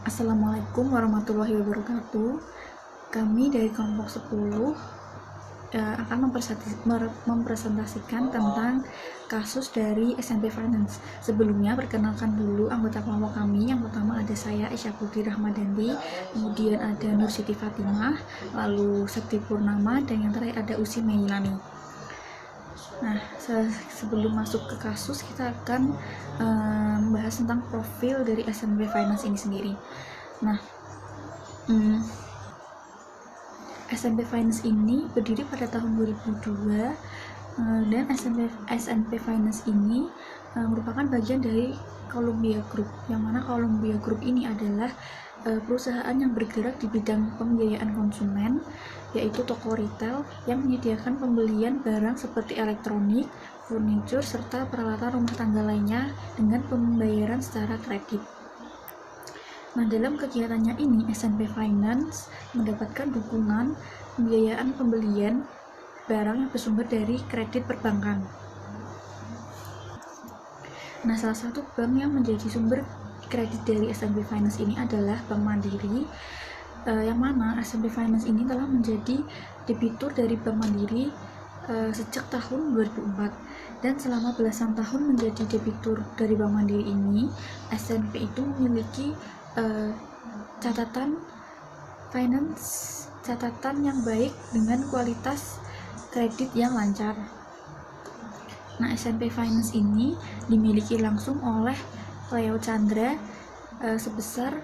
Assalamualaikum warahmatullahi wabarakatuh. Kami dari kelompok 10 akan mempresentasikan tentang kasus dari SMP Finance. Sebelumnya, perkenalkan dulu anggota kelompok kami. Yang pertama ada saya, Isya Putri Rahmadandi, kemudian ada Nur Siti Fatimah, lalu Sakti Purnama, dan yang terakhir ada Usi Meilani. Nah, sebelum masuk ke kasus, kita akan membahas tentang profil dari SMP Finance ini sendiri. Nah, SMP Finance ini berdiri pada tahun 2002, dan SMP Finance ini merupakan bagian dari Columbia Group, yang mana Columbia Group ini adalah perusahaan yang bergerak di bidang pembiayaan konsumen, yaitu toko retail yang menyediakan pembelian barang seperti elektronik, furnitur, serta peralatan rumah tangga lainnya dengan pembayaran secara kredit. Nah, dalam kegiatannya ini, SMP Finance mendapatkan dukungan pembiayaan pembelian barang yang bersumber dari kredit perbankan. Nah, salah satu bank yang menjadi sumber kredit dari SMP Finance ini adalah Bank Mandiri, yang mana SMP Finance ini telah menjadi debitur dari Bank Mandiri sejak tahun 2004, dan selama belasan tahun menjadi debitur dari Bank Mandiri ini, SMP itu memiliki catatan yang baik dengan kualitas kredit yang lancar. Nah, SMP Finance ini dimiliki langsung oleh Leo Chandra sebesar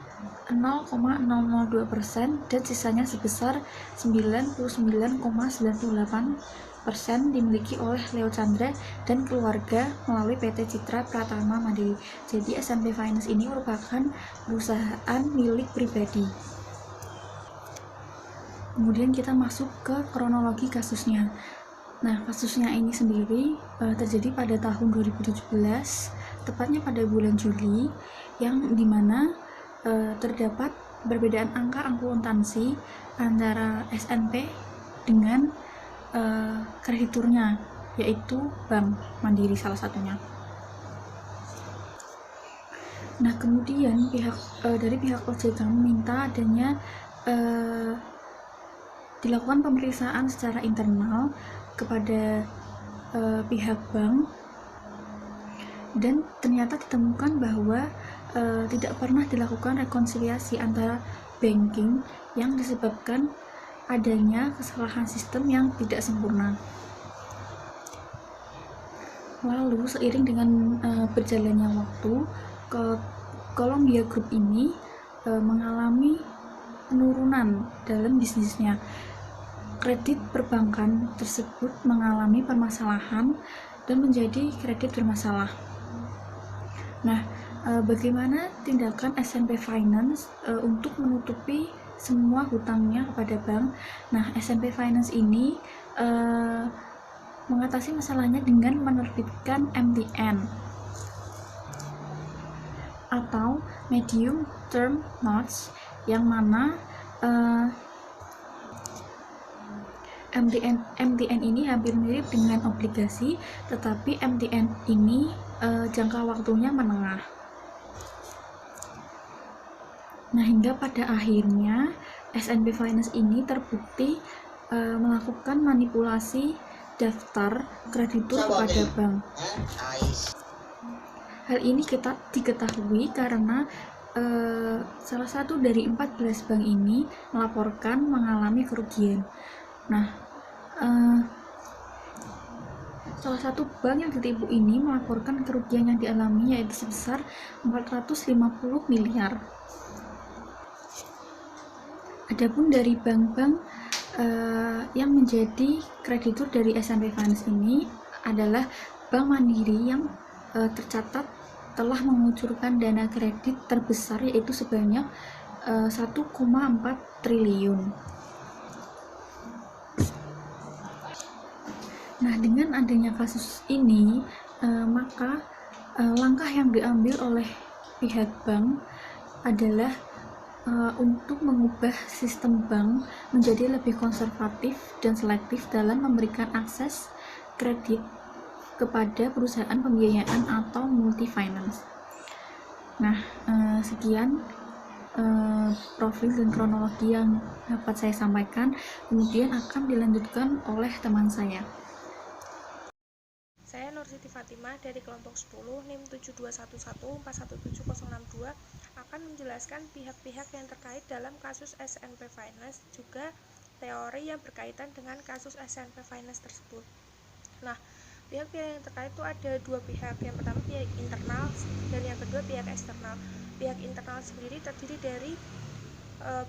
0,002% dan sisanya sebesar 99,98% dimiliki oleh Leo Chandra dan keluarga melalui PT Citra Pratama Mandiri. Jadi SMP Finance ini merupakan perusahaan milik pribadi. Kemudian kita masuk ke kronologi kasusnya. Nah, kasusnya ini sendiri terjadi pada tahun 2017, tepatnya pada bulan Juli, yang dimana terdapat perbedaan angka akuntansi antara SNP dengan krediturnya, yaitu Bank Mandiri salah satunya. Nah, kemudian dari pihak OJK meminta adanya dilakukan pemeriksaan secara internal kepada pihak bank, dan ternyata ditemukan bahwa tidak pernah dilakukan rekonsiliasi antara banking yang disebabkan adanya kesalahan sistem yang tidak sempurna. Lalu seiring dengan berjalannya waktu, Columbia Group ini mengalami penurunan dalam bisnisnya. Kredit perbankan tersebut mengalami permasalahan dan menjadi kredit bermasalah. Nah, bagaimana tindakan SMP Finance untuk menutupi semua hutangnya kepada bank? Nah, SMP Finance ini mengatasi masalahnya dengan menerbitkan MTN atau Medium Term Notes, yang mana MTN ini hampir mirip dengan obligasi, tetapi MTN ini jangka waktunya menengah. Nah, hingga pada akhirnya SMP Finance ini terbukti melakukan manipulasi daftar kreditur kepada bank. Hal ini kita diketahui karena salah satu dari 14 bank ini melaporkan mengalami kerugian. Nah, salah satu bank yang ditipu ini melaporkan kerugian yang dialami yaitu sebesar 450 miliar. Adapun dari bank-bank yang menjadi kreditur dari SMP Finance ini adalah Bank Mandiri, yang tercatat telah mengucurkan dana kredit terbesar yaitu sebanyak 1,4 triliun. Nah, dengan adanya kasus ini, maka langkah yang diambil oleh pihak bank adalah untuk mengubah sistem bank menjadi lebih konservatif dan selektif dalam memberikan akses kredit kepada perusahaan pembiayaan atau multi finance. Nah, sekian profil dan kronologi yang dapat saya sampaikan, kemudian akan dilanjutkan oleh teman saya. Saya Nur Siti Fatimah dari kelompok 10 NIM 7211417062 akan menjelaskan pihak-pihak yang terkait dalam kasus SNP Finance, juga teori yang berkaitan dengan kasus SNP Finance tersebut. Nah, pihak-pihak yang terkait itu ada dua pihak. Yang pertama pihak internal dan yang kedua pihak eksternal. Pihak internal sendiri terdiri dari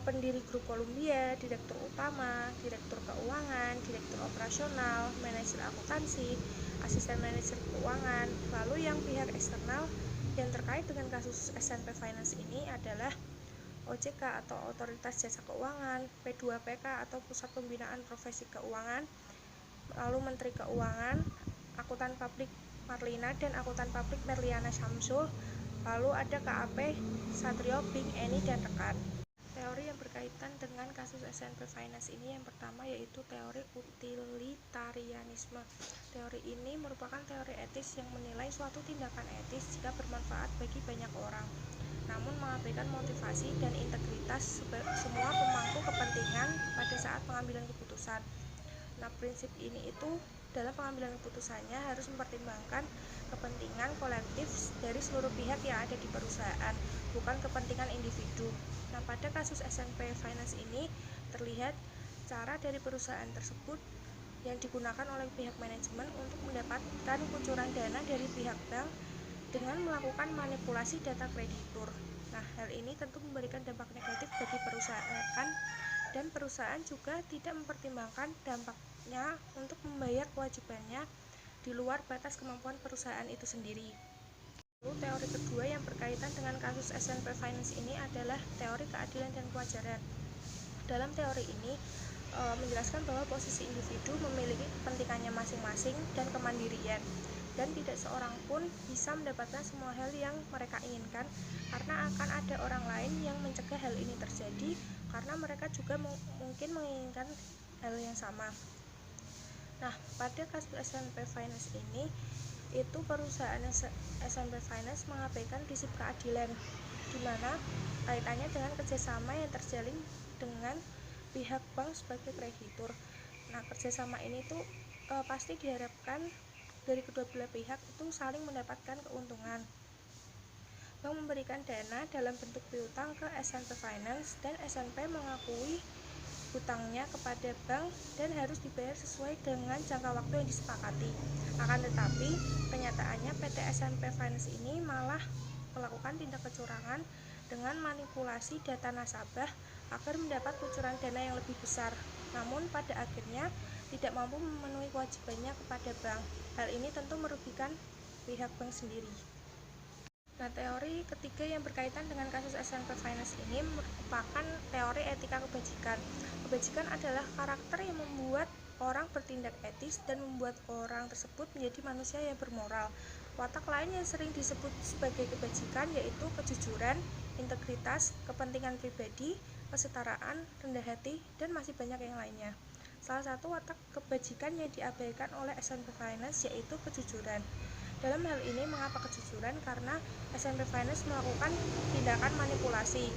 pendiri grup Columbia, direktur utama, direktur keuangan, direktur operasional, manajer akuntansi, asisten manajer keuangan. Lalu yang pihak eksternal yang terkait dengan kasus SNP Finance ini adalah OJK atau Otoritas Jasa Keuangan, P2PK atau Pusat Pembinaan Profesi Keuangan, lalu Menteri Keuangan, Akuntan Publik Marlina dan Akuntan Publik Merliana Syamsul, lalu ada KAP Satrio, Bing, Eni, dan rekan. Teori yang berkaitan dengan kasus SNP Finance ini yang pertama yaitu teori utilitarianisme. Teori ini merupakan teori etis yang menilai suatu tindakan etis jika bermanfaat bagi banyak orang, namun mengabaikan motivasi dan integritas semua pemangku kepentingan pada saat pengambilan keputusan. Nah, prinsip ini itu dalam pengambilan keputusannya harus mempertimbangkan kepentingan kolektif dari seluruh pihak yang ada di perusahaan, bukan kepentingan individu. Nah, pada kasus SNP Finance ini terlihat cara dari perusahaan tersebut yang digunakan oleh pihak manajemen untuk mendapatkan kucuran dana dari pihak bank dengan melakukan manipulasi data kreditur. Nah, hal ini tentu memberikan dampak negatif bagi perusahaan, dan perusahaan juga tidak mempertimbangkan dampaknya untuk membayar kewajibannya di luar batas kemampuan perusahaan itu sendiri. Lalu teori kedua yang berkaitan dengan kasus SNP Finance ini adalah teori keadilan dan kewajaran. Dalam teori ini menjelaskan bahwa posisi individu memiliki kepentingannya masing-masing dan kemandirian, dan tidak seorang pun bisa mendapatkan semua hal yang mereka inginkan, karena akan ada orang lain yang mencegah hal ini terjadi karena mereka juga mungkin menginginkan hal yang sama. Nah, pada kasus SNP Finance ini itu perusahaan SNP Finance mengabaikan prinsip keadilan, di mana kaitannya dengan kerjasama yang terjalin dengan pihak bank sebagai kreditur. Nah, kerjasama ini tuh pasti diharapkan dari kedua belah pihak itu saling mendapatkan keuntungan. Bank memberikan dana dalam bentuk piutang ke SNP Finance, dan SNP mengakui hutangnya kepada bank dan harus dibayar sesuai dengan jangka waktu yang disepakati. Akan tetapi, kenyataannya PT SNP Finance ini malah melakukan tindak kecurangan dengan manipulasi data nasabah agar mendapat kucuran dana yang lebih besar, namun pada akhirnya tidak mampu memenuhi kewajibannya kepada bank. Hal ini tentu merugikan pihak bank sendiri. Nah, teori ketiga yang berkaitan dengan kasus SNP Finance ini merupakan teori etika kebajikan. Kebajikan adalah karakter yang membuat orang bertindak etis dan membuat orang tersebut menjadi manusia yang bermoral. Watak lain yang sering disebut sebagai kebajikan yaitu kejujuran, integritas, kepentingan pribadi, kesetaraan, rendah hati, dan masih banyak yang lainnya. Salah satu watak kebajikan yang diabaikan oleh SNP Finance yaitu kejujuran. Dalam hal ini, mengapa kejujuran? Karena SNP Finance melakukan tindakan manipulasi.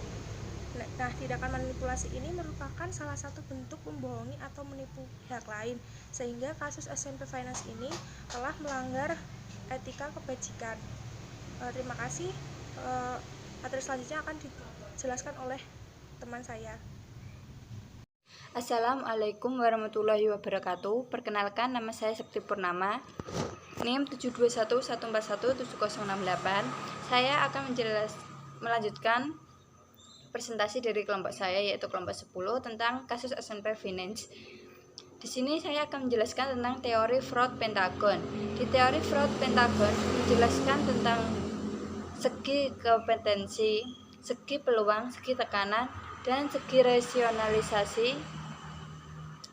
Nah, tindakan manipulasi ini merupakan salah satu bentuk membohongi atau menipu pihak lain, sehingga kasus SNP Finance ini telah melanggar etika kebajikan. Terima kasih. Materi selanjutnya akan dijelaskan oleh teman saya. Assalamualaikum warahmatullahi wabarakatuh. Perkenalkan, nama saya Sekti Purnama, NIM 7211417068. Saya akan melanjutkan presentasi dari kelompok saya, yaitu kelompok 10, tentang kasus SNP Finance. Di sini saya akan menjelaskan tentang teori fraud pentagon. Di teori fraud pentagon menjelaskan tentang segi kompetensi, segi peluang, segi tekanan, dan segi rasionalisasi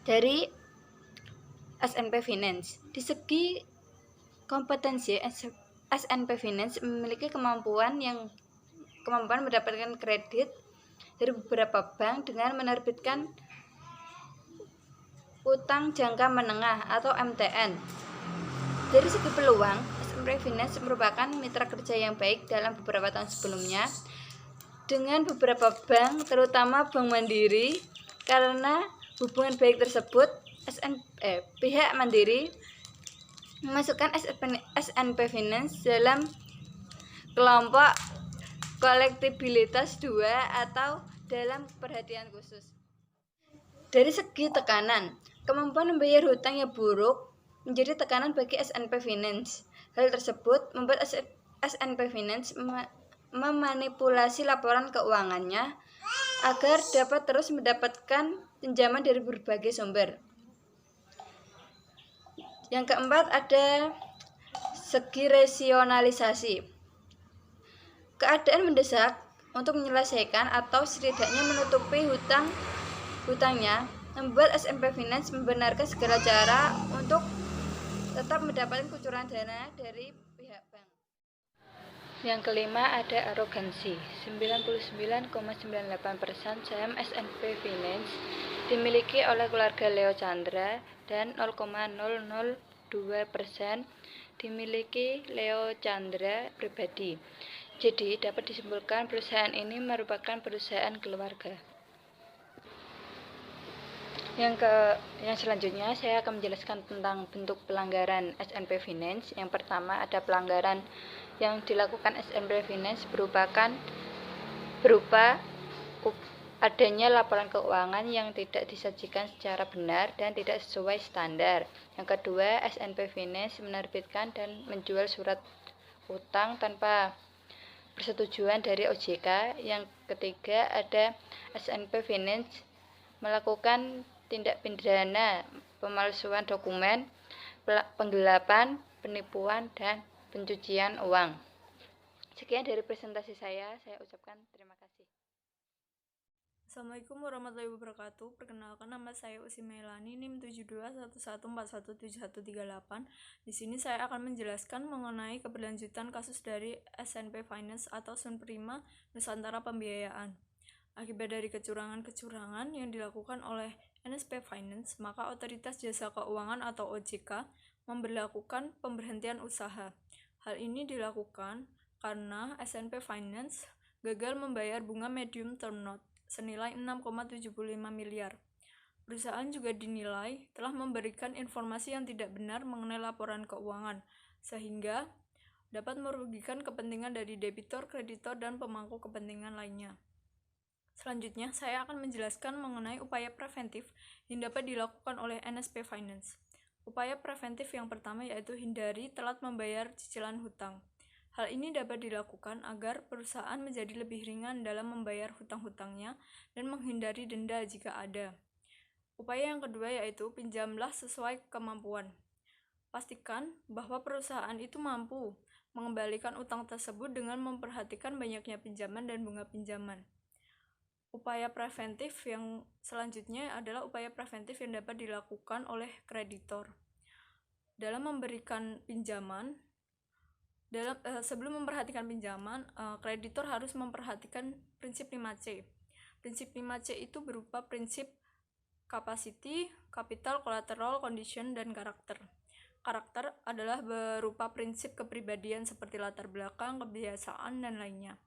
dari SNP Finance. Di segi kompetensi, SNP Finance memiliki kemampuan mendapatkan kredit dari beberapa bank dengan menerbitkan utang jangka menengah atau MTN. Dari segi peluang, SNP Finance merupakan mitra kerja yang baik dalam beberapa tahun sebelumnya. dengan beberapa bank, terutama Bank Mandiri, karena hubungan baik tersebut pihak Mandiri memasukkan SNP Finance dalam kelompok kolektibilitas 2 atau dalam perhatian khusus. Dari segi tekanan, kemampuan membayar hutang yang buruk menjadi tekanan bagi SNP Finance. Hal tersebut membuat SNP Finance memanipulasi laporan keuangannya agar dapat terus mendapatkan pinjaman dari berbagai sumber. Yang keempat, ada segi rasionalisasi. Keadaan mendesak untuk menyelesaikan atau setidaknya menutupi hutangnya membuat SNP Finance membenarkan segala cara untuk tetap mendapatkan kucuran dana dari pihak bank. Yang kelima, ada arogansi. 99,98% saham SNP Finance dimiliki oleh keluarga Leo Chandra dan 0,002% dimiliki Leo Chandra pribadi. Jadi dapat disimpulkan perusahaan ini merupakan perusahaan keluarga. Yang selanjutnya saya akan menjelaskan tentang bentuk pelanggaran SNP Finance. Yang pertama, ada pelanggaran yang dilakukan SNP Finance berupa adanya laporan keuangan yang tidak disajikan secara benar dan tidak sesuai standar. Yang kedua, SNP Finance menerbitkan dan menjual surat utang tanpa persetujuan dari OJK. Yang ketiga, ada SNP Finance melakukan tindak pidana pemalsuan dokumen, penggelapan, penipuan, dan pencucian uang. Sekian dari presentasi saya ucapkan terima kasih. Assalamualaikum warahmatullahi wabarakatuh. Perkenalkan, nama saya Usi Melani, NIM 7211417138. Di sini saya akan menjelaskan mengenai keberlanjutan kasus dari SNP Finance atau Sun Prima Nusantara Pembiayaan. Akibat dari kecurangan-kecurangan yang dilakukan oleh SNP Finance, maka Otoritas Jasa Keuangan atau OJK memberlakukan pemberhentian usaha. Hal ini dilakukan karena SNP Finance gagal membayar bunga medium term note senilai 6,75 miliar. Perusahaan juga dinilai telah memberikan informasi yang tidak benar mengenai laporan keuangan, sehingga dapat merugikan kepentingan dari debitur, kreditor, dan pemangku kepentingan lainnya. Selanjutnya, saya akan menjelaskan mengenai upaya preventif yang dapat dilakukan oleh NSP Finance. Upaya preventif yang pertama yaitu hindari telat membayar cicilan hutang. Hal ini dapat dilakukan agar perusahaan menjadi lebih ringan dalam membayar hutang-hutangnya dan menghindari denda jika ada. Upaya yang kedua yaitu pinjamlah sesuai kemampuan. Pastikan bahwa perusahaan itu mampu mengembalikan utang tersebut dengan memperhatikan banyaknya pinjaman dan bunga pinjaman. Upaya preventif yang selanjutnya adalah upaya preventif yang dapat dilakukan oleh kreditor. Dalam memberikan pinjaman, sebelum memperhatikan pinjaman, kreditor harus memperhatikan prinsip 5C. Prinsip 5C itu berupa prinsip capacity, capital, collateral, condition, dan karakter. Karakter adalah berupa prinsip kepribadian seperti latar belakang, kebiasaan, dan lainnya.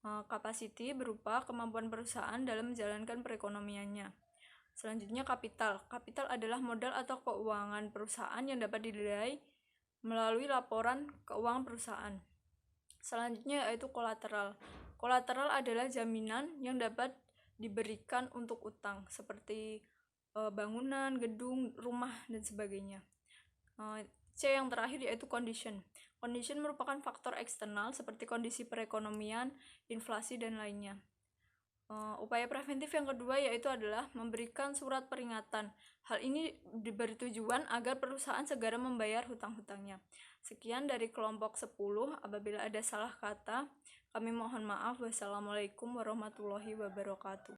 Capacity berupa kemampuan perusahaan dalam menjalankan perekonomiannya. Selanjutnya kapital. Kapital adalah modal atau keuangan perusahaan yang dapat dinilai melalui laporan keuangan perusahaan. Selanjutnya yaitu kolateral. Kolateral adalah jaminan yang dapat diberikan untuk utang seperti bangunan, gedung, rumah, dan sebagainya. C yang terakhir yaitu condition. Condition merupakan faktor eksternal seperti kondisi perekonomian, inflasi, dan lainnya. Upaya preventif yang kedua yaitu adalah memberikan surat peringatan. Hal ini bertujuan agar perusahaan segera membayar hutang-hutangnya. Sekian dari kelompok 10. Apabila ada salah kata, kami mohon maaf. Wassalamualaikum warahmatullahi wabarakatuh.